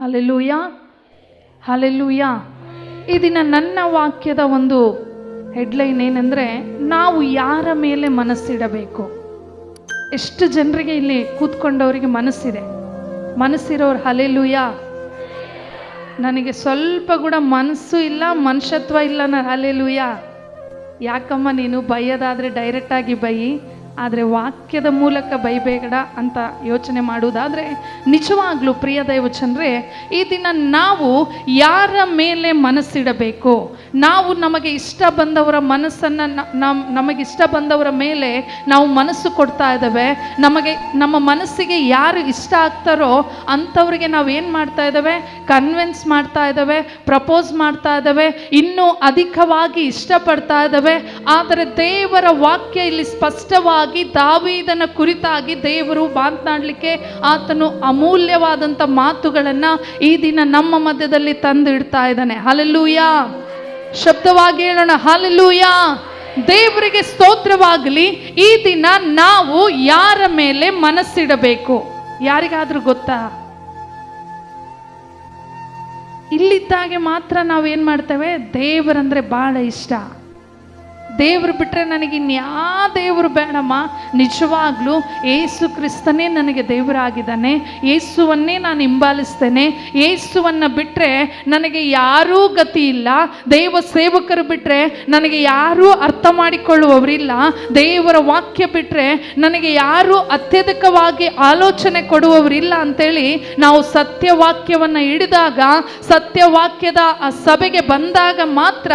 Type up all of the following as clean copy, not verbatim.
Hallelujah, hallelujah. ಈ ದಿನ ನನ್ನ ವಾಕ್ಯದ ಒಂದು ಹೆಡ್ಲೈನ್ ಏನಂದರೆ, ನಾವು ಯಾರ ಮೇಲೆ ಮನಸ್ಸಿಡಬೇಕು. ಎಷ್ಟು ಜನರಿಗೆ ಇಲ್ಲಿ ಕೂತ್ಕೊಂಡವರಿಗೆ ಮನಸ್ಸಿರೋರು ಹಲ್ಲೆಲೂಯಾ. ನನಗೆ ಸ್ವಲ್ಪ ಕೂಡ ಮನಸ್ಸು ಇಲ್ಲ, ಮನುಷ್ಯತ್ವ ಇಲ್ಲ, ನಾನು ಹಲ್ಲೆಲೂಯಾ. ಯಾಕಮ್ಮ ನೀನು ಬೈಯೋದಾದರೆ ಡೈರೆಕ್ಟಾಗಿ ಬೈಯಿ, ಆದರೆ ವಾಕ್ಯದ ಮೂಲಕ ಬೈಬೇಡ ಅಂತ ಯೋಚನೆ ಮಾಡುವುದಾದರೆ, ನಿಜವಾಗ್ಲೂ ಪ್ರಿಯ ದೈವಜನರೇ, ಈ ದಿನ ನಾವು ಯಾರ ಮೇಲೆ ಮನಸ್ಸಿಡಬೇಕು. ನಾವು ನಮಗೆ ಇಷ್ಟ ಬಂದವರ ಮನಸ್ಸನ್ನು ನಮಗಿಷ್ಟ ಬಂದವರ ಮೇಲೆ ನಾವು ಮನಸ್ಸು ಕೊಡ್ತಾ ಇದ್ದೇವೆ. ನಮ್ಮ ಮನಸ್ಸಿಗೆ ಯಾರು ಇಷ್ಟ ಆಗ್ತಾರೋ ಅಂಥವ್ರಿಗೆ ನಾವು ಏನು ಮಾಡ್ತಾ ಇದ್ದೇವೆ, ಕನ್ವಿನ್ಸ್ ಮಾಡ್ತಾ ಇದ್ದೇವೆ, ಪ್ರಪೋಸ್ ಮಾಡ್ತಾ ಇದ್ದೇವೆ, ಇನ್ನೂ ಅಧಿಕವಾಗಿ ಇಷ್ಟಪಡ್ತಾ ಇದ್ದೇವೆ. ಆದರೆ ದೇವರ ವಾಕ್ಯ ಇಲ್ಲಿ ಸ್ಪಷ್ಟವಾಗಿ ದಾವೀದನ ಕುರಿತಾಗಿ ದೇವರು ಮಾತನಾಡಲಿಕ್ಕೆ ಆತನು ಅಮೂಲ್ಯವಾದಂಥ ಮಾತುಗಳನ್ನು ಈ ದಿನ ನಮ್ಮ ಮಧ್ಯದಲ್ಲಿ ತಂದು ಇಡ್ತಾ ಇದ್ದಾನೆ. ಹಲ್ಲೆಲೂಯಾ. ಶಬ್ದವಾಗಿ ಹೇಳೋಣ, ಹಲ್ಲೆಲೂಯಾ. ದೇವರಿಗೆ ಸ್ತೋತ್ರವಾಗಲಿ. ಈ ದಿನ ನಾವು ಯಾರ ಮೇಲೆ ಮನಸ್ಸಿಡಬೇಕು, ಯಾರಿಗಾದ್ರೂ ಗೊತ್ತಾ? ಇಲ್ಲಿದ್ದಾಗೆ ಮಾತ್ರ ನಾವೇನು ಮಾಡ್ತೇವೆ, ದೇವರಂದ್ರೆ ಭಾಳ ಇಷ್ಟ, ದೇವರು ಬಿಟ್ಟರೆ ನನಗೆ ಇನ್ಯಾ ದೇವರು ಬೇಡಮ್ಮ. ನಿಜವಾಗ್ಲೂ ಯೇಸು ಕ್ರಿಸ್ತನೇ ನನಗೆ ದೇವರಾಗಿದ್ದಾನೆ, ಯೇಸುವನ್ನೇ ನಾನು ಹಿಂಬಾಲಿಸ್ತೇನೆ, ಯೇಸುವನ್ನು ಬಿಟ್ಟರೆ ನನಗೆ ಯಾರೂ ಗತಿ ಇಲ್ಲ, ದೇವ ಸೇವಕರು ಬಿಟ್ಟರೆ ನನಗೆ ಯಾರೂ ಅರ್ಥ ಮಾಡಿಕೊಳ್ಳುವವರಿಲ್ಲ, ದೇವರ ವಾಕ್ಯ ಬಿಟ್ಟರೆ ನನಗೆ ಯಾರೂ ಅತ್ಯಧಿಕವಾಗಿ ಆಲೋಚನೆ ಕೊಡುವವರಿಲ್ಲ ಅಂತೇಳಿ ನಾವು ಸತ್ಯವಾಕ್ಯವನ್ನು ಹಿಡಿದಾಗ, ಸತ್ಯವಾಕ್ಯದ ಆ ಸಭೆಗೆ ಬಂದಾಗ ಮಾತ್ರ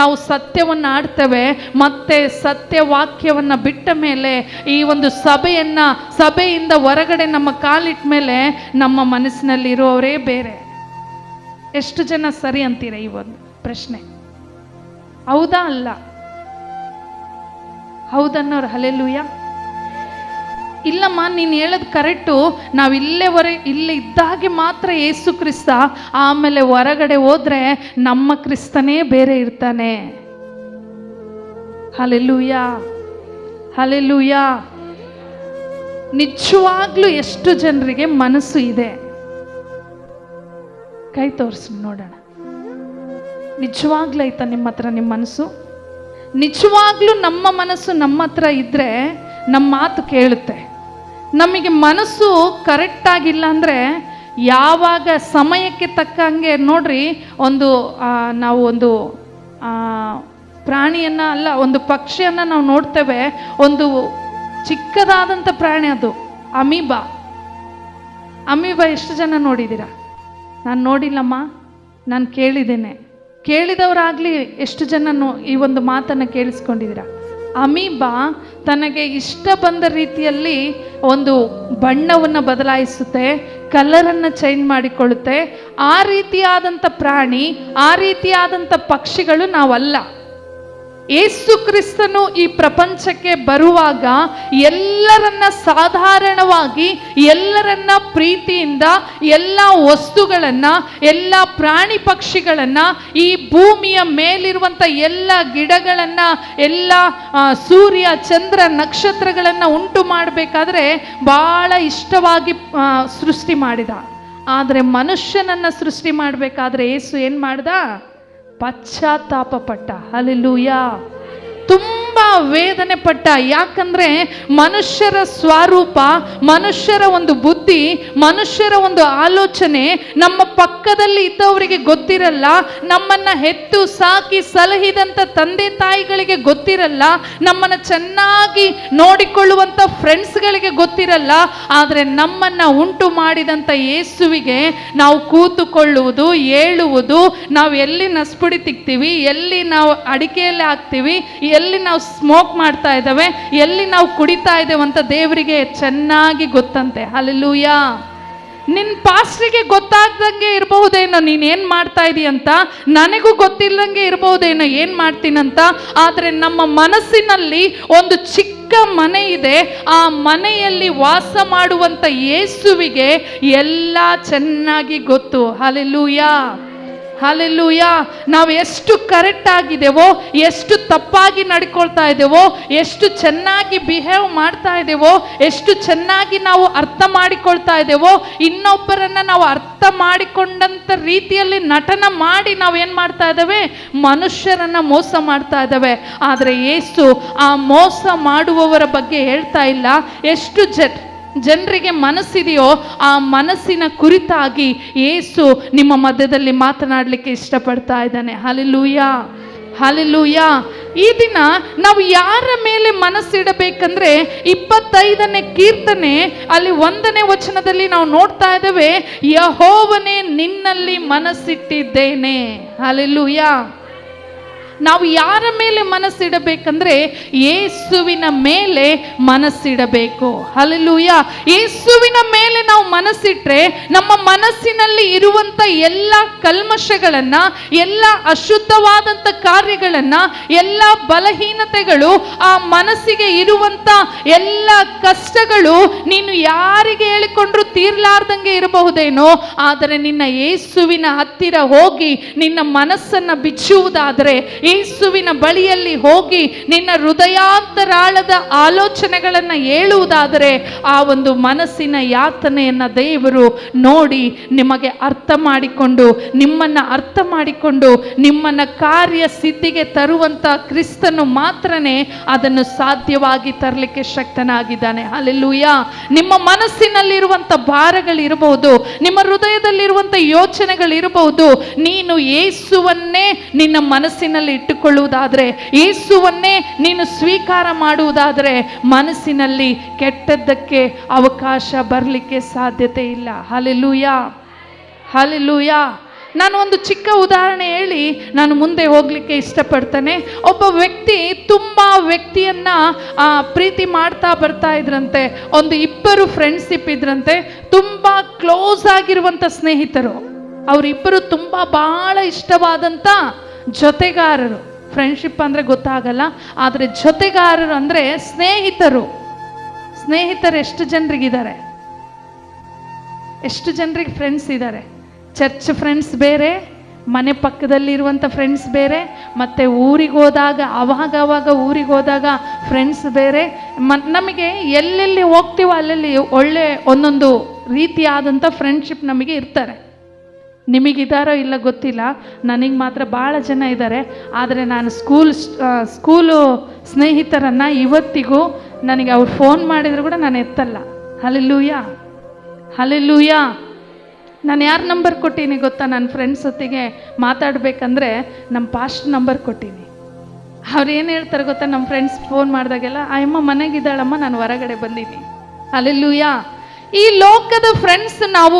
ನಾವು ಸತ್ಯವನ್ನು ಆಡ್ತೇವೆ. ಮತ್ತೆ ಸತ್ಯವಾಕ್ಯವನ್ನು ಬಿಟ್ಟ ಮೇಲೆ ಈ ಒಂದು ಸಭೆಯಿಂದ ಹೊರಗಡೆ ನಮ್ಮ ಕಾಲಿಟ್ಟ ಮೇಲೆ ನಮ್ಮ ಮನಸ್ಸಿನಲ್ಲಿ ಇರುವವರೇ ಬೇರೆ. ಎಷ್ಟು ಜನ ಸರಿ ಅಂತೀರ ಈ ಒಂದು ಪ್ರಶ್ನೆ? ಹೌದಾ ಅಲ್ಲ? ಹೌದನ್ನೋರು ಹಲ್ಲೆಲೂಯಾ. ಇಲ್ಲಮ್ಮ, ನೀನು ಹೇಳೋದು ಕರೆಕ್ಟು, ನಾವು ಇಲ್ಲೇ ಇದ್ದಾಗೆ ಮಾತ್ರ ಯೇಸು ಕ್ರಿಸ್ತ, ಆಮೇಲೆ ಹೊರಗಡೆ ಹೋದ್ರೆ ನಮ್ಮ ಕ್ರಿಸ್ತನೇ ಬೇರೆ ಇರ್ತಾನೆ. Hallelujah, hallelujah. ನಿಜವಾಗ್ಲೂ ಎಷ್ಟು ಜನರಿಗೆ ಮನಸ್ಸು ಇದೆ? ಕೈ ತೋರಿಸಿ ನೋಡೋಣ. ನಿಜವಾಗ್ಲೂ ಐತಾ ನಿಮ್ಮ ಹತ್ರ ನಿಮ್ಮ ಮನಸ್ಸು? ನಿಜವಾಗ್ಲೂ ನಮ್ಮ ಮನಸ್ಸು ನಮ್ಮ ಹತ್ರ ಇದ್ದರೆ ನಮ್ಮ ಮಾತು ಕೇಳುತ್ತೆ. ನಮಗೆ ಮನಸ್ಸು ಕರೆಕ್ಟಾಗಿಲ್ಲ ಅಂದರೆ, ಯಾವಾಗ ಸಮಯಕ್ಕೆ ತಕ್ಕಂಗೆ ನೋಡ್ರಿ, ನಾವು ಒಂದು ಪ್ರಾಣಿಯನ್ನು ಅಲ್ಲ, ಒಂದು ಪಕ್ಷಿಯನ್ನು ನಾವು ನೋಡ್ತೇವೆ. ಒಂದು ಚಿಕ್ಕದಾದಂಥ ಪ್ರಾಣಿ, ಅದು ಅಮೀಬಾ. ಎಷ್ಟು ಜನ ನೋಡಿದ್ದೀರಾ? ನಾನು ನೋಡಿಲ್ಲಮ್ಮ, ನಾನು ಕೇಳಿದ್ದೇನೆ. ಕೇಳಿದವರಾಗಲಿ ಎಷ್ಟು ಜನ ಈ ಒಂದು ಮಾತನ್ನು ಕೇಳಿಸ್ಕೊಂಡಿದ್ದೀರಾ? ಅಮೀಬಾ ತನಗೆ ಇಷ್ಟ ಬಂದ ರೀತಿಯಲ್ಲಿ ಒಂದು ಬಣ್ಣವನ್ನು ಬದಲಾಯಿಸುತ್ತೆ, ಕಲರನ್ನು ಚೇಂಜ್ ಮಾಡಿಕೊಳ್ಳುತ್ತೆ. ಆ ರೀತಿಯಾದಂಥ ಪ್ರಾಣಿ, ಆ ರೀತಿಯಾದಂಥ ಪಕ್ಷಿಗಳು ನಾವಲ್ಲ. ಯೇಸು ಕ್ರಿಸ್ತನು ಈ ಪ್ರಪಂಚಕ್ಕೆ ಬರುವಾಗ ಎಲ್ಲರನ್ನ ಸಾಧಾರಣವಾಗಿ, ಎಲ್ಲರನ್ನ ಪ್ರೀತಿಯಿಂದ, ಎಲ್ಲ ವಸ್ತುಗಳನ್ನು, ಎಲ್ಲ ಪ್ರಾಣಿ ಪಕ್ಷಿಗಳನ್ನು, ಈ ಭೂಮಿಯ ಮೇಲಿರುವಂಥ ಎಲ್ಲ ಗಿಡಗಳನ್ನು, ಎಲ್ಲ ಸೂರ್ಯ ಚಂದ್ರ ನಕ್ಷತ್ರಗಳನ್ನು ಉಂಟು ಮಾಡಬೇಕಾದ್ರೆ ಭಾಳ ಇಷ್ಟವಾಗಿ ಸೃಷ್ಟಿ ಮಾಡಿದ. ಆದರೆ ಮನುಷ್ಯನನ್ನು ಸೃಷ್ಟಿ ಮಾಡಬೇಕಾದ್ರೆ ಯೇಸು ಏನು ಮಾಡ್ದ? ಪಶ್ಚಾತ್ತಾಪ ಪಟ್ಟ. ಹಲ್ಲೆಲೂಯಾ. ತುಂಬ ವೇದನೆ ಪಟ್ಟ. ಯಾಕಂದರೆ ಮನುಷ್ಯರ ಸ್ವರೂಪ, ಮನುಷ್ಯರ ಒಂದು ಬುದ್ಧಿ, ಮನುಷ್ಯರ ಒಂದು ಆಲೋಚನೆ ನಮ್ಮ ಪಕ್ಕದಲ್ಲಿ ಇದ್ದವರಿಗೆ ಗೊತ್ತಿರಲ್ಲ. ನಮ್ಮನ್ನು ಹೆತ್ತು ಸಾಕಿ ಸಲಹಿದಂಥ ತಂದೆ ತಾಯಿಗಳಿಗೆ ಗೊತ್ತಿರಲ್ಲ. ನಮ್ಮನ್ನು ಚೆನ್ನಾಗಿ ನೋಡಿಕೊಳ್ಳುವಂಥ ಫ್ರೆಂಡ್ಸ್ಗಳಿಗೆ ಗೊತ್ತಿರಲ್ಲ. ಆದರೆ ನಮ್ಮನ್ನು ಉಂಟು ಮಾಡಿದಂಥ ಯೇಸುವಿಗೆ ನಾವು ಕೂತುಕೊಳ್ಳುವುದು, ಏಳುವುದು, ನಾವು ಎಲ್ಲಿ ನಸ್ಪುಡಿ ತಿಕ್ತೀವಿ, ಎಲ್ಲಿ ನಾವು ಅಡಿಕೆಯಲ್ಲಿ ಹಾಕ್ತೀವಿ, ಎಲ್ಲಿ ನಾವು ಸ್ಮೋಕ್ ಮಾಡ್ತಾ ಇದ್ದೇವೆ, ಎಲ್ಲಿ ನಾವು ಕುಡಿತಾ ಇದ್ದೇವೆ ಅಂತ ದೇವರಿಗೆ ಚೆನ್ನಾಗಿ ಗೊತ್ತಂತೆ. ಹಲ್ಲೆಲೂಯಾ. ನಿನ್ನ ಪಾಸ್ಟ್ರಿಗೆ ಗೊತ್ತಾಗ್ದಂಗೆ ಇರಬಹುದೇನೋ ನೀನೇನು ಮಾಡ್ತಾ ಇದೀಯ ಅಂತ, ನನಗೂ ಗೊತ್ತಿಲ್ಲದಂಗೆ ಇರಬಹುದೇನೋ ಏನು ಮಾಡ್ತೀನಂತ. ಆದರೆ ನಮ್ಮ ಮನಸ್ಸಿನಲ್ಲಿ ಒಂದು ಚಿಕ್ಕ ಮನೆ ಇದೆ. ಆ ಮನೆಯಲ್ಲಿ ವಾಸ ಮಾಡುವಂಥ ಯೇಸುವಿಗೆ ಎಲ್ಲ ಚೆನ್ನಾಗಿ ಗೊತ್ತು. ಹಲ್ಲೆಲೂಯಾ. ಹಲ್ಲೆಲೂಯಾ. ನಾವು ಎಷ್ಟು ಕರೆಕ್ಟ್ ಆಗಿದ್ದೇವೋ, ಎಷ್ಟು ತಪ್ಪಾಗಿ ನಡ್ಕೊಳ್ತಾ ಇದ್ದೇವೋ, ಎಷ್ಟು ಚೆನ್ನಾಗಿ ಬಿಹೇವ್ ಮಾಡ್ತಾ ಇದ್ದೇವೋ, ಎಷ್ಟು ಚೆನ್ನಾಗಿ ನಾವು ಅರ್ಥ ಮಾಡಿಕೊಳ್ತಾ ಇದ್ದೇವೋ, ಇನ್ನೊಬ್ಬರನ್ನ ನಾವು ಅರ್ಥ ಮಾಡಿಕೊಂಡಂತ ರೀತಿಯಲ್ಲಿ ನಟನ ಮಾಡಿ ನಾವೇನ್ ಮಾಡ್ತಾ ಇದ್ದೇವೆ, ಮನುಷ್ಯರನ್ನ ಮೋಸ ಮಾಡ್ತಾ ಇದ್ದೇವೆ. ಆದರೆ ಯೇಸು ಆ ಮೋಸ ಮಾಡುವವರ ಬಗ್ಗೆ ಹೇಳ್ತಾ ಇಲ್ಲ. ಎಷ್ಟು ಜನರಿಗೆ ಮನಸ್ಸಿದೆಯೋ ಆ ಮನಸ್ಸಿನ ಕುರಿತಾಗಿ ಯೇಸು ನಿಮ್ಮ ಮಧ್ಯದಲ್ಲಿ ಮಾತನಾಡಲಿಕ್ಕೆ ಇಷ್ಟಪಡ್ತಾ ಇದ್ದಾನೆ. Hallelujah, hallelujah. ಈ ದಿನ ನಾವು ಯಾರ ಮೇಲೆ ಮನಸ್ಸಿಡಬೇಕಂದ್ರೆ 25ನೇ ಕೀರ್ತನೆ ಅಲ್ಲಿ 1ನೇ ವಚನದಲ್ಲಿ ನಾವು ನೋಡ್ತಾ ಇದ್ದೇವೆ, ಯೆಹೋವನೇ ನಿನ್ನಲ್ಲಿ ಮನಸ್ಸಿಟ್ಟಿದ್ದೇನೆ. ಹಲ್ಲೆಲೂಯಾ. ನಾವು ಯಾರ ಮೇಲೆ ಮನಸ್ಸಿಡಬೇಕಂದ್ರೆ ಯೇಸುವಿನ ಮೇಲೆ ಮನಸ್ಸಿಡಬೇಕು. ಹಲ್ಲೆಲೂಯಾ. ಯೇಸುವಿನ ಮೇಲೆ ನಾವು ಮನಸ್ಸಿಟ್ರೆ ನಮ್ಮ ಮನಸ್ಸಿನಲ್ಲಿ ಇರುವಂತ ಎಲ್ಲ ಕಲ್ಮಶಗಳನ್ನ, ಎಲ್ಲ ಅಶುದ್ಧವಾದಂತ ಕಾರ್ಯಗಳನ್ನ, ಎಲ್ಲ ಬಲಹೀನತೆಗಳು, ಆ ಮನಸ್ಸಿಗೆ ಇರುವಂತ ಎಲ್ಲ ಕಷ್ಟಗಳು ನೀನು ಯಾರಿಗೆ ಹೇಳಿಕೊಂಡ್ರು ತೀರ್ಲಾರ್ದಂಗೆ ಇರಬಹುದೇನೋ, ಆದರೆ ನಿನ್ನ ಯೇಸುವಿನ ಹತ್ತಿರ ಹೋಗಿ ನಿನ್ನ ಮನಸ್ಸನ್ನ ಬಿಚ್ಚುವುದಾದರೆ, ಯೇಸುವಿನ ಬಳಿಯಲ್ಲಿ ಹೋಗಿ ನಿನ್ನ ಹೃದಯಾಂತರಾಳದ ಆಲೋಚನೆಗಳನ್ನು ಹೇಳುವುದಾದರೆ, ಆ ಒಂದು ಮನಸ್ಸಿನ ಯಾತನೆಯನ್ನು ದೇವರು ನೋಡಿ ನಿಮಗೆ ಅರ್ಥ ಮಾಡಿಕೊಂಡು, ನಿಮ್ಮನ್ನು ಅರ್ಥ ಮಾಡಿಕೊಂಡು ನಿಮ್ಮನ್ನು ಕಾರ್ಯ ಸಿದ್ಧಿಗೆ ತರುವಂತ ಕ್ರಿಸ್ತನು ಮಾತ್ರನೇ ಅದನ್ನು ಸಾಧ್ಯವಾಗಿ ತರಲಿಕ್ಕೆ ಶಕ್ತನಾಗಿದ್ದಾನೆ. ಹಲ್ಲೆಲೂಯಾ. ನಿಮ್ಮ ಮನಸ್ಸಿನಲ್ಲಿರುವಂಥ ಭಾರಗಳಿರಬಹುದು, ನಿಮ್ಮ ಹೃದಯದಲ್ಲಿರುವಂಥ ಯೋಚನೆಗಳಿರಬಹುದು, ನೀನು ಯೇಸುವನ್ನೇ ನಿನ್ನ ಮನಸ್ಸಿನಲ್ಲಿ ಇಟ್ಟುಕೊಳ್ಳುವುದಾದರೆ, ಯೇಸುವನ್ನೇ ನೀನು ಸ್ವೀಕಾರ ಮಾಡುವುದಾದರೆ, ಮನಸ್ಸಿನಲ್ಲಿ ಕೆಟ್ಟದ್ದಕ್ಕೆ ಅವಕಾಶ ಬರಲಿಕ್ಕೆ ಸಾಧ್ಯತೆ ಇಲ್ಲ. Hallelujah, hallelujah. ನಾನು ಒಂದು ಚಿಕ್ಕ ಉದಾಹರಣೆ ಹೇಳಿ ನಾನು ಮುಂದೆ ಹೋಗ್ಲಿಕ್ಕೆ ಇಷ್ಟಪಡ್ತೇನೆ. ಒಬ್ಬ ವ್ಯಕ್ತಿ ತುಂಬಾ ವ್ಯಕ್ತಿಯನ್ನ ಪ್ರೀತಿ ಮಾಡ್ತಾ ಬರ್ತಾ ಇದ್ರಂತೆ. ಒಂದು 2 ಫ್ರೆಂಡ್ಶಿಪ್ ಇದ್ರಂತೆ, ತುಂಬಾ ಕ್ಲೋಸ್ ಆಗಿರುವಂತ ಸ್ನೇಹಿತರು. ಅವರಿಬ್ಬರು ತುಂಬಾ ಬಹಳ ಇಷ್ಟವಾದಂತ ಜೊತೆಗಾರರು. ಫ್ರೆಂಡ್ಶಿಪ್ ಅಂದರೆ ಗೊತ್ತಾಗಲ್ಲ, ಆದರೆ ಜೊತೆಗಾರರು ಅಂದರೆ ಸ್ನೇಹಿತರು. ಸ್ನೇಹಿತರು ಎಷ್ಟು ಜನರಿಗಿದ್ದಾರೆ? ಎಷ್ಟು ಜನರಿಗೆ ಫ್ರೆಂಡ್ಸ್ ಇದ್ದಾರೆ? ಚರ್ಚ್ ಫ್ರೆಂಡ್ಸ್ ಬೇರೆ, ಮನೆ ಪಕ್ಕದಲ್ಲಿರುವಂಥ ಫ್ರೆಂಡ್ಸ್ ಬೇರೆ, ಮತ್ತು ಊರಿಗೆ ಹೋದಾಗ ಅವಾಗ ಊರಿಗೆ ಹೋದಾಗ ಫ್ರೆಂಡ್ಸ್ ಬೇರೆ. ನಮಗೆ ಎಲ್ಲೆಲ್ಲಿ ಹೋಗ್ತೀವೋ ಅಲ್ಲೆಲ್ಲಿ ಒಳ್ಳೆ ಒಂದೊಂದು ರೀತಿಯಾದಂಥ ಫ್ರೆಂಡ್ಶಿಪ್ ನಮಗೆ ಇರ್ತಾರೆ. ನಿಮಗಿದ್ದಾರೋ ಇಲ್ಲ ಗೊತ್ತಿಲ್ಲ, ನನಗೆ ಮಾತ್ರ ಭಾಳ ಜನ ಇದ್ದಾರೆ. ಆದರೆ ನಾನು ಸ್ಕೂಲು ಸ್ನೇಹಿತರನ್ನು ಇವತ್ತಿಗೂ ನನಗೆ ಅವ್ರು ಫೋನ್ ಮಾಡಿದ್ರು ಕೂಡ ನಾನು ಎತ್ತಲ್ಲ. Hallelujah, hallelujah. ನಾನು ಯಾರ ನಂಬರ್ ಕೊಟ್ಟೀನಿ ಗೊತ್ತಾ? ನನ್ನ ಫ್ರೆಂಡ್ಸ್ ಹೊತ್ತಿಗೆ ಮಾತಾಡಬೇಕಂದ್ರೆ ನಮ್ಮ ಪಾಸ್ಟ್ ನಂಬರ್ ಕೊಟ್ಟೀನಿ. ಅವ್ರು ಏನು ಹೇಳ್ತಾರೆ ಗೊತ್ತಾ? ನಮ್ಮ ಫ್ರೆಂಡ್ಸ್ ಫೋನ್ ಮಾಡಿದಾಗೆಲ್ಲ, ಅಮ್ಮ ಮನೆಗಿದ್ದಾಳಮ್ಮ, ನಾನು ಹೊರಗಡೆ ಬಂದೀನಿ. ಹಲ್ಲೆಲೂಯಾ. ಈ ಲೋಕದ ಫ್ರೆಂಡ್ಸ್ ನಾವು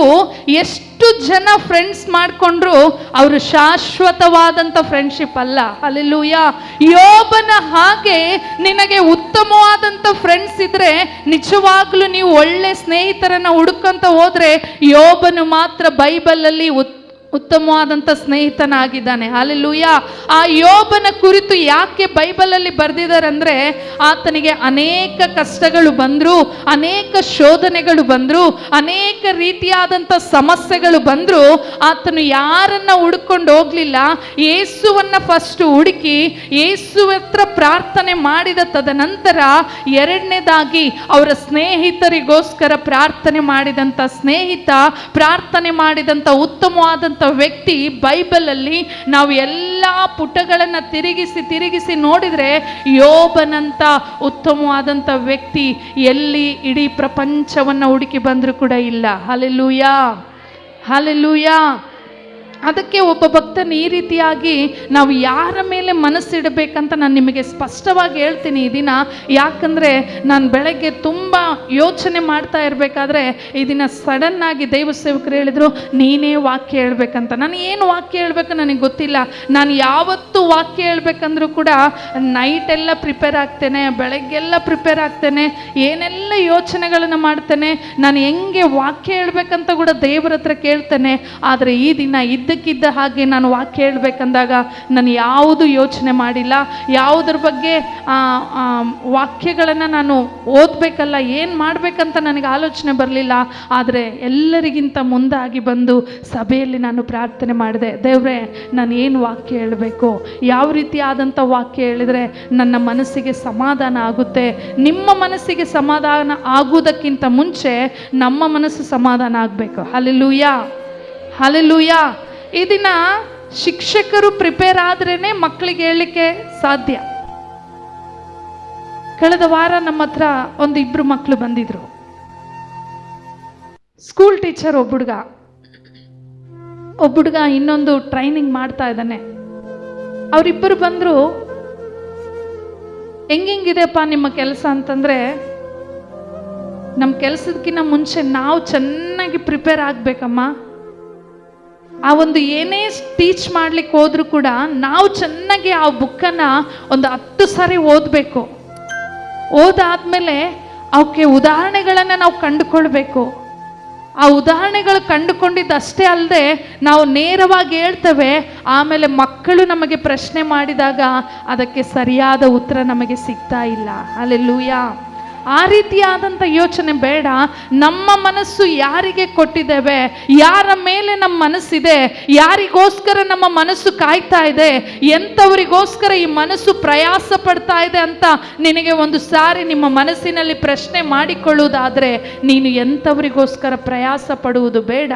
ಎಷ್ಟು ಜನ ಫ್ರೆಂಡ್ಸ್ ಮಾಡಿಕೊಂಡ್ರು ಅವರು ಶಾಶ್ವತವಾದಂಥ ಫ್ರೆಂಡ್ಶಿಪ್ ಅಲ್ಲ. ಹಲ್ಲೆಲೂಯಾ. ಯೋಬನ ಹಾಗೆ ನಿನಗೆ ಉತ್ತಮವಾದಂಥ ಫ್ರೆಂಡ್ಸ್ ಇದ್ರೆ ನಿಜವಾಗ್ಲೂ ನೀವು ಒಳ್ಳೆ ಸ್ನೇಹಿತರನ್ನ ಹುಡುಕಂತ ಹೋದ್ರೆ ಯೋಬನು ಮಾತ್ರ ಬೈಬಲಲ್ಲಿ ಉತ್ತಮವಾದಂಥ ಸ್ನೇಹಿತನಾಗಿದ್ದಾನೆ. ಹಲ್ಲೆಲೂಯಾ. ಆ ಯೋಬನ ಕುರಿತು ಯಾಕೆ ಬೈಬಲಲ್ಲಿ ಬರೆದಿದ್ದಾರೆ ಅಂದರೆ, ಆತನಿಗೆ ಅನೇಕ ಕಷ್ಟಗಳು ಬಂದರು, ಅನೇಕ ಶೋಧನೆಗಳು ಬಂದರು, ಅನೇಕ ರೀತಿಯಾದಂಥ ಸಮಸ್ಯೆಗಳು ಬಂದರು. ಆತನು ಯಾರನ್ನ ಹುಡ್ಕೊಂಡು ಹೋಗಲಿಲ್ಲ, ಯೇಸುವನ್ನ ಫಸ್ಟ್ ಹುಡುಕಿ ಯೇಸು ಹತ್ರ ಪ್ರಾರ್ಥನೆ ಮಾಡಿದ ತದನಂತರ ಎರಡನೇದಾಗಿ ಅವರ ಸ್ನೇಹಿತರಿಗೋಸ್ಕರ ಪ್ರಾರ್ಥನೆ ಮಾಡಿದಂಥ ಸ್ನೇಹಿತ, ಪ್ರಾರ್ಥನೆ ಮಾಡಿದಂಥ ಉತ್ತಮವಾದಂಥ ವ್ಯಕ್ತಿ. ಬೈಬಲಲ್ಲಿ ನಾವು ಎಲ್ಲ ಪುಟಗಳನ್ನು ತಿರುಗಿಸಿ ನೋಡಿದರೆ ಯೋಬನಂತ ಉತ್ತಮವಾದಂಥ ವ್ಯಕ್ತಿ ಎಲ್ಲಿ ಇಡೀ ಪ್ರಪಂಚವನ್ನು ಹುಡುಕಿ ಬಂದರೂ ಕೂಡ ಇಲ್ಲ. Hallelujah, hallelujah. ಅದಕ್ಕೆ ಒಬ್ಬ ಭಕ್ತನ ಈ ರೀತಿಯಾಗಿ ನಾವು ಯಾರ ಮೇಲೆ ಮನಸ್ಸಿಡಬೇಕಂತ ನಾನು ನಿಮಗೆ ಸ್ಪಷ್ಟವಾಗಿ ಹೇಳ್ತೀನಿ ಈ ದಿನ. ಯಾಕಂದರೆ ನಾನು ಬೆಳಗ್ಗೆ ತುಂಬ ಯೋಚನೆ ಮಾಡ್ತಾ ಇರಬೇಕಾದ್ರೆ ಈ ದಿನ ಸಡನ್ನಾಗಿ ದೈವ ಸೇವಕರು ಹೇಳಿದರು, ನೀನೇ ವಾಕ್ಯ ಹೇಳ್ಬೇಕಂತ. ನಾನು ಏನು ವಾಕ್ಯ ಹೇಳ್ಬೇಕು ನನಗೆ ಗೊತ್ತಿಲ್ಲ. ನಾನು ಯಾವತ್ತು ವಾಕ್ಯ ಹೇಳ್ಬೇಕಂದ್ರೂ ಕೂಡ ನೈಟೆಲ್ಲ ಪ್ರಿಪೇರ್ ಆಗ್ತೇನೆ, ಬೆಳಗ್ಗೆಲ್ಲ ಪ್ರಿಪೇರ್ ಆಗ್ತೇನೆ, ಏನೆಲ್ಲ ಯೋಚನೆಗಳನ್ನು ಮಾಡ್ತೇನೆ, ನಾನು ಹೆಂಗೆ ವಾಕ್ಯ ಹೇಳ್ಬೇಕಂತ ಕೂಡ ದೇವರ ಹತ್ರ ಕೇಳ್ತೇನೆ. ಆದರೆ ಈ ದಿನ ಇದ್ದಕ್ಕಿದ್ದ ಹಾಗೆ ನಾನು ವಾಕ್ಯ ಹೇಳ್ಬೇಕಂದಾಗ ನಾನು ಯಾವುದು ಯೋಚನೆ ಮಾಡಿಲ್ಲ, ಯಾವುದ್ರ ಬಗ್ಗೆ ವಾಕ್ಯಗಳನ್ನು ನಾನು ಓದಬೇಕಲ್ಲ, ಏನು ಮಾಡಬೇಕಂತ ನನಗೆ ಆಲೋಚನೆ ಬರಲಿಲ್ಲ. ಆದರೆ ಎಲ್ಲರಿಗಿಂತ ಮುಂದಾಗಿ ಬಂದು ಸಭೆಯಲ್ಲಿ ನಾನು ಪ್ರಾರ್ಥನೆ ಮಾಡಿದೆ, ದೇವರೇ ನಾನು ಏನು ವಾಕ್ಯ ಹೇಳಬೇಕು, ಯಾವ ರೀತಿಯಾದಂಥ ವಾಕ್ಯ ಹೇಳಿದರೆ ನನ್ನ ಮನಸ್ಸಿಗೆ ಸಮಾಧಾನ ಆಗುತ್ತೆ. ನಿಮ್ಮ ಮನಸ್ಸಿಗೆ ಸಮಾಧಾನ ಆಗುವುದಕ್ಕಿಂತ ಮುಂಚೆ ನಮ್ಮ ಮನಸ್ಸು ಸಮಾಧಾನ ಆಗಬೇಕು. Hallelujah, hallelujah. ಈ ದಿನ ಶಿಕ್ಷಕರು ಪ್ರಿಪೇರ್ ಆದ್ರೇನೆ ಮಕ್ಕಳಿಗೆ ಹೇಳಲಿಕ್ಕೆ ಸಾಧ್ಯ. ಕಳೆದ ವಾರ ನಮ್ಮ ಹತ್ರ ಒಂದು 2 ಮಕ್ಕಳು ಬಂದಿದ್ರು. ಸ್ಕೂಲ್ ಟೀಚರ್ ಒಬ್ಬ ಹುಡುಗ ಇನ್ನೊಂದು ಟ್ರೈನಿಂಗ್ ಮಾಡ್ತಾ ಇದ್ದಾನೆ. ಅವರಿಬ್ಬರು ಬಂದರು, ಹೆಂಗಿದೆಯಪ್ಪ ನಿಮ್ಮ ಕೆಲಸ ಅಂತಂದರೆ, ನಮ್ಮ ಕೆಲಸದಕ್ಕಿಂತ ಮುಂಚೆ ನಾವು ಚೆನ್ನಾಗಿ ಪ್ರಿಪೇರ್ ಆಗಬೇಕಮ್ಮ. ಆ ಒಂದು ಏನೇ ಟೀಚ್ ಮಾಡ್ಲಿಕ್ಕೆ ಹೋದ್ರೂ ಕೂಡ ನಾವು ಚೆನ್ನಾಗಿ ಆ ಬುಕ್ಕನ್ನು ಒಂದು 10 ಸಾರಿ ಓದಬೇಕು. ಓದಾದ್ಮೇಲೆ ಅವಕ್ಕೆ ಉದಾಹರಣೆಗಳನ್ನು ನಾವು ಕಂಡುಕೊಳ್ಬೇಕು. ಆ ಉದಾಹರಣೆಗಳು ಕಂಡುಕೊಂಡಿದ್ದಷ್ಟೇ ಅಲ್ಲದೆ ನಾವು ನೇರವಾಗಿ ಹೇಳ್ತೇವೆ. ಆಮೇಲೆ ಮಕ್ಕಳು ನಮಗೆ ಪ್ರಶ್ನೆ ಮಾಡಿದಾಗ ಅದಕ್ಕೆ ಸರಿಯಾದ ಉತ್ತರ ನಮಗೆ ಸಿಗ್ತಾ ಇಲ್ಲ. ಹಲ್ಲೆಲೂಯಾ. ಆ ರೀತಿಯಾದಂಥ ಯೋಚನೆ ಬೇಡ. ನಮ್ಮ ಮನಸ್ಸು ಯಾರಿಗೆ ಕೊಟ್ಟಿದ್ದೇವೆ, ಯಾರ ಮೇಲೆ ನಮ್ಮ ಮನಸ್ಸಿದೆ, ಯಾರಿಗೋಸ್ಕರ ನಮ್ಮ ಮನಸ್ಸು ಕಾಯ್ತಾ ಇದೆ, ಎಂಥವರಿಗೋಸ್ಕರ ಈ ಮನಸ್ಸು ಪ್ರಯಾಸ ಪಡ್ತಾ ಇದೆ ಅಂತ ನಿನಗೆ ಒಂದು ಸಾರಿ ನಿಮ್ಮ ಮನಸ್ಸಿನಲ್ಲಿ ಪ್ರಶ್ನೆ ಮಾಡಿಕೊಳ್ಳುವುದಾದರೆ, ನೀನು ಎಂಥವರಿಗೋಸ್ಕರ ಪ್ರಯಾಸ ಪಡುವುದು ಬೇಡ.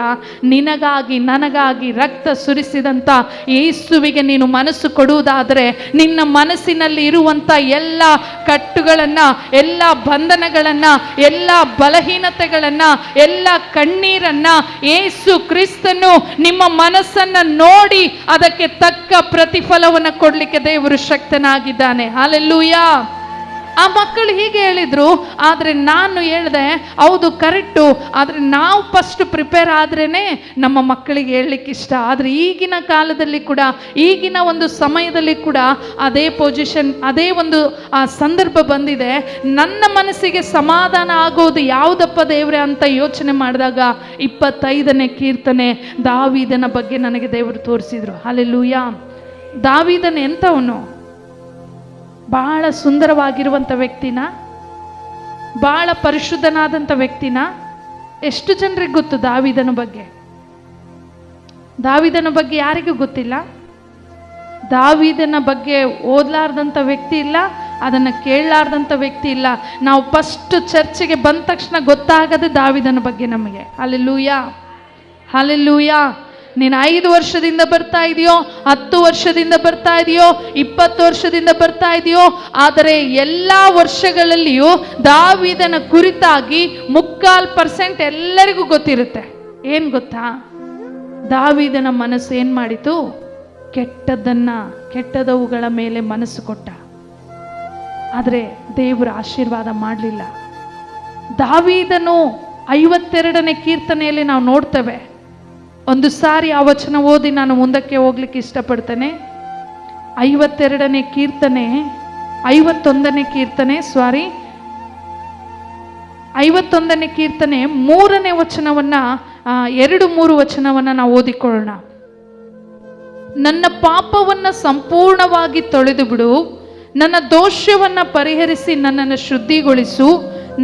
ನಿನಗಾಗಿ ನನಗಾಗಿ ರಕ್ತ ಸುರಿಸಿದಂಥ ಯೇಸುವಿಗೆ ನೀನು ಮನಸ್ಸು ಕೊಡುವುದಾದರೆ, ನಿನ್ನ ಮನಸ್ಸಿನಲ್ಲಿ ಇರುವಂಥ ಎಲ್ಲ ಕಟ್ಟುಗಳನ್ನು, ಎಲ್ಲ ಬಂಧನಗಳನ್ನು, ಎಲ್ಲ ಬಲಹೀನತೆಗಳನ್ನು, ಎಲ್ಲ ಕಣ್ಣೀರನ್ನ ಯೇಸು ಕ್ರಿಸ್ತನು ನಿಮ್ಮ ಮನಸ್ಸನ್ನು ನೋಡಿ ಅದಕ್ಕೆ ತಕ್ಕ ಪ್ರತಿಫಲವನ್ನು ಕೊಡಲಿಕ್ಕೆ ದೇವರು ಶಕ್ತನಾಗಿದ್ದಾನೆ. ಹಲ್ಲೆಲೂಯಾ. ಆ ಮಕ್ಕಳು ಹೀಗೆ ಹೇಳಿದ್ರು. ಆದರೆ ನಾನು ಹೇಳಿದೆ, ಹೌದು ಕರೆಕ್ಟು, ಆದರೆ ನಾವು ಫಸ್ಟ್ ಪ್ರಿಪೇರ್ ಆದ್ರೇ ನಮ್ಮ ಮಕ್ಕಳಿಗೆ ಹೇಳಲಿಕ್ಕೆ ಇಷ್ಟ. ಆದರೆ ಈಗಿನ ಕಾಲದಲ್ಲಿ ಕೂಡ, ಈಗಿನ ಒಂದು ಸಮಯದಲ್ಲಿ ಕೂಡ ಅದೇ ಪೊಸಿಷನ್, ಅದೇ ಒಂದು ಸಂದರ್ಭ ಬಂದಿದೆ. ನನ್ನ ಮನಸ್ಸಿಗೆ ಸಮಾಧಾನ ಆಗೋದು ಯಾವುದಪ್ಪ ದೇವರೇ ಅಂತ ಯೋಚನೆ ಮಾಡಿದಾಗ 25ನೇ ಕೀರ್ತನೆ ದಾವೀದನ ಬಗ್ಗೆ ನನಗೆ ದೇವರು ತೋರಿಸಿದ್ರು. ಹಲ್ಲೆಲೂಯಾ. ದಾವೀದನ ಎಂಥವನು? ಬಹಳ ಸುಂದರವಾಗಿರುವಂಥ ವ್ಯಕ್ತಿನ, ಬಹಳ ಪರಿಶುದ್ಧನಾದಂಥ ವ್ಯಕ್ತಿನ. ಎಷ್ಟು ಜನರಿಗೆ ಗೊತ್ತು ದಾವೀದನ ಬಗ್ಗೆ? ದಾವೀದನ ಬಗ್ಗೆ ಯಾರಿಗೂ ಗೊತ್ತಿಲ್ಲ. ದಾವೀದನ ಬಗ್ಗೆ ಓದಲಾರ್ದಂಥ ವ್ಯಕ್ತಿ ಇಲ್ಲ, ಅದನ್ನು ಕೇಳಲಾರ್ದಂಥ ವ್ಯಕ್ತಿ ಇಲ್ಲ. ನಾವು ಫಸ್ಟ್ ಚರ್ಚಿಗೆ ಬಂದ ತಕ್ಷಣ ಗೊತ್ತಾಗದೆ ದಾವೀದನ ಬಗ್ಗೆ ನಮಗೆ. Hallelujah, hallelujah. ನೀನು 5 ವರ್ಷದಿಂದ ಬರ್ತಾ ಇದೆಯೋ, 10 ವರ್ಷದಿಂದ ಬರ್ತಾ ಇದೆಯೋ, 20 ವರ್ಷದಿಂದ ಬರ್ತಾ ಇದೆಯೋ, ಆದರೆ ಎಲ್ಲ ವರ್ಷಗಳಲ್ಲಿಯೂ ದಾವೀದನ ಕುರಿತಾಗಿ 3/4% ಎಲ್ಲರಿಗೂ ಗೊತ್ತಿರುತ್ತೆ. ಏನು ಗೊತ್ತಾ? ದಾವೀದನ ಮನಸ್ಸು ಏನು ಮಾಡಿತು? ಕೆಟ್ಟದವುಗಳ ಮೇಲೆ ಮನಸ್ಸು ಕೊಟ್ಟ. ಆದರೆ ದೇವರ ಆಶೀರ್ವಾದ ಮಾಡಲಿಲ್ಲ. ದಾವೀದನು 52ನೇ ಕೀರ್ತನೆಯಲ್ಲಿ ನಾವು ನೋಡ್ತೇವೆ. ಒಂದು ಸಾರಿ ಆ ವಚನ ಓದಿ ನಾನು ಮುಂದಕ್ಕೆ ಹೋಗ್ಲಿಕ್ಕೆ ಇಷ್ಟಪಡ್ತೇನೆ. 51ನೇ ಕೀರ್ತನೆ 3ನೇ ವಚನವನ್ನು 2-3 ವಚನವನ್ನು ನಾವು ಓದಿಕೊಳ್ಳೋಣ. ನನ್ನ ಪಾಪವನ್ನು ಸಂಪೂರ್ಣವಾಗಿ ತೊಳೆದು ಬಿಡು, ನನ್ನ ದೋಷವನ್ನು ಪರಿಹರಿಸಿ ನನ್ನನ್ನು ಶುದ್ಧಿಗೊಳಿಸು.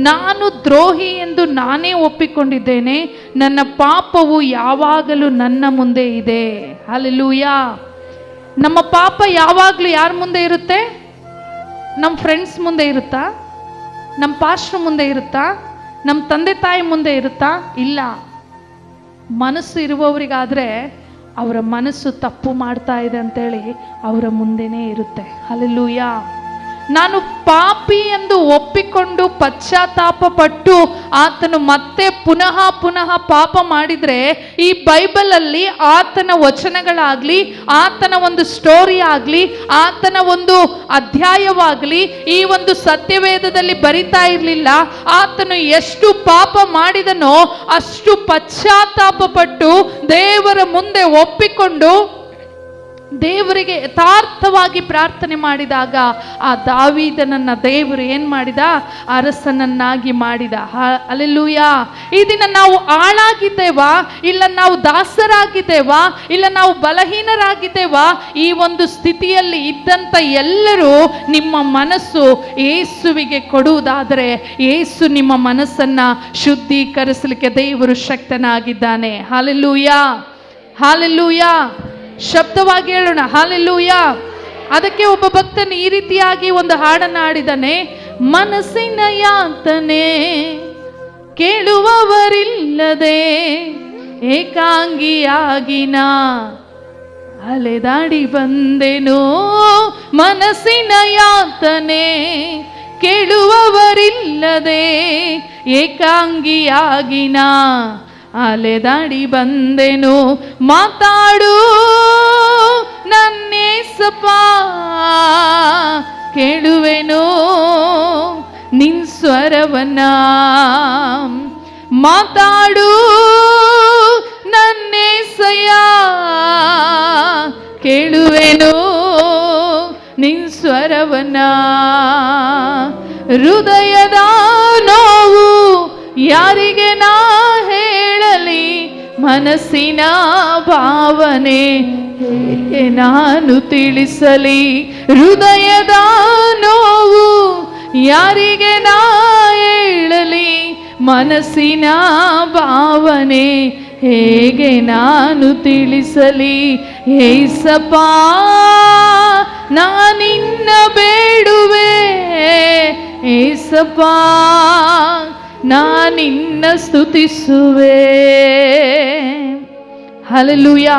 ನಾನು ದ್ರೋಹಿ ಎಂದು ನಾನೇ ಒಪ್ಪಿಕೊಂಡಿದ್ದೇನೆ, ನನ್ನ ಪಾಪವು ಯಾವಾಗಲೂ ನನ್ನ ಮುಂದೆ ಇದೆ. ಹಲ್ಲೆಲೂಯಾ. ನಮ್ಮ ಪಾಪ ಯಾವಾಗಲೂ ಯಾರ ಮುಂದೆ ಇರುತ್ತೆ? ನಮ್ಮ ಫ್ರೆಂಡ್ಸ್ ಮುಂದೆ ಇರುತ್ತಾ? ನಮ್ಮ ಪಾಸ್ಟರ್ ಮುಂದೆ ಇರುತ್ತಾ? ನಮ್ಮ ತಂದೆ ತಾಯಿ ಮುಂದೆ ಇರುತ್ತಾ? ಇಲ್ಲ. ಮನಸ್ಸು ಇರುವವರಿಗಾದರೆ ಅವರ ಮನಸ್ಸು ತಪ್ಪು ಮಾಡ್ತಾ ಇದೆ ಅಂತೇಳಿ ಅವರ ಮುಂದೆನೇ ಇರುತ್ತೆ. ಹಲ್ಲೆಲೂಯಾ. ನಾನು ಪಾಪಿ ಎಂದು ಒಪ್ಪಿಕೊಂಡು ಪಶ್ಚಾತ್ತಾಪ ಪಟ್ಟು ಆತನು ಮತ್ತೆ ಪುನಃ ಪಾಪ ಮಾಡಿದರೆ, ಈ ಬೈಬಲಲ್ಲಿ ಆತನ ವಚನಗಳಾಗಲಿ, ಆತನ ಒಂದು ಸ್ಟೋರಿ ಆಗಲಿ, ಆತನ ಒಂದು ಅಧ್ಯಾಯವಾಗಲಿ ಈ ಒಂದು ಸತ್ಯವೇದದಲ್ಲಿ ಬರಿತಾ ಇರಲಿಲ್ಲ. ಆತನು ಎಷ್ಟು ಪಾಪ ಮಾಡಿದನೋ ಅಷ್ಟು ಪಶ್ಚಾತ್ತಾಪ ಪಟ್ಟು ದೇವರ ಮುಂದೆ ಒಪ್ಪಿಕೊಂಡು ದೇವರಿಗೆ ಯಥಾರ್ಥವಾಗಿ ಪ್ರಾರ್ಥನೆ ಮಾಡಿದಾಗ ಆ ದಾವೀದನನ್ನ ದೇವರು ಏನ್ ಮಾಡಿದ? ಅರಸನನ್ನಾಗಿ ಮಾಡಿದ. ಹಲ್ಲೆಲೂಯಾ. ಈ ದಿನ ನಾವು ಆಳಾಗಿದ್ದೇವಾ, ಇಲ್ಲ ನಾವು ದಾಸರಾಗಿದ್ದೇವಾ, ಇಲ್ಲ ನಾವು ಬಲಹೀನರಾಗಿದ್ದೇವಾ? ಈ ಒಂದು ಸ್ಥಿತಿಯಲ್ಲಿ ಇದ್ದಂಥ ಎಲ್ಲರೂ ನಿಮ್ಮ ಮನಸ್ಸು ಯೇಸುವಿಗೆ ಕೊಡುವುದಾದರೆ ಯೇಸು ನಿಮ್ಮ ಮನಸ್ಸನ್ನ ಶುದ್ಧೀಕರಿಸಲಿಕ್ಕೆ ದೇವರು ಶಕ್ತನಾಗಿದ್ದಾನೆ. Hallelujah, hallelujah. ಶಬ್ದವಾಗಿ ಹೇಳೋಣ, ಹಲ್ಲೆಲೂಯಾ. ಅದಕ್ಕೆ ಒಬ್ಬ ಭಕ್ತನು ಈ ರೀತಿಯಾಗಿ ಒಂದು ಹಾಡನ್ನು ಹಾಡಿದನೆ. ಮನಸ್ಸಿನ ಯಾತನೆ ಕೇಳುವವರಿಲ್ಲದೆ ಏಕಾಂಗಿಯಾಗಿನ ಅಲೆದಾಡಿ ಬಂದೆನು. ಮನಸ್ಸಿನ ಯಾತನೆ ಕೇಳುವವರಿಲ್ಲದೆ ಏಕಾಂಗಿಯಾಗಿನ ಅಲೆದಾಡಿ ಬಂದೆನು. ಮಾತಾಡು ನನ್ನೇಸಪ್ಪ, ಕೇಳುವೆನು ನಿನ್ ಸ್ವರವನ್ನ. ಮಾತಾಡು ನನ್ನೇಸಯ್ಯ, ಕೇಳುವೆನು ನಿನ್ ಸ್ವರವನ್ನ. ಹೃದಯದ ನೋವು ಯಾರಿಗೆ ನಾ ಹೇಳಲಿ, ಮನಸ್ಸಿನ ಭಾವನೆ ಹೇಗೆ ನಾನು ತಿಳಿಸಲಿ. ಹೃದಯದ ನೋವು ಯಾರಿಗೆ ನಾ ಹೇಳಲಿ, ಮನಸ್ಸಿನ ಭಾವನೆ ಹೇಗೆ ನಾನು ತಿಳಿಸಲಿ. ಏಸಪ್ಪ ನಾನಿನ್ನ ಬೇಡುವೆ, ಏಸಪ್ಪ ನಾನಿನ್ನ ಸ್ತುತಿಸುವೆ. ಹಲ್ಲೆಲೂಯಾ.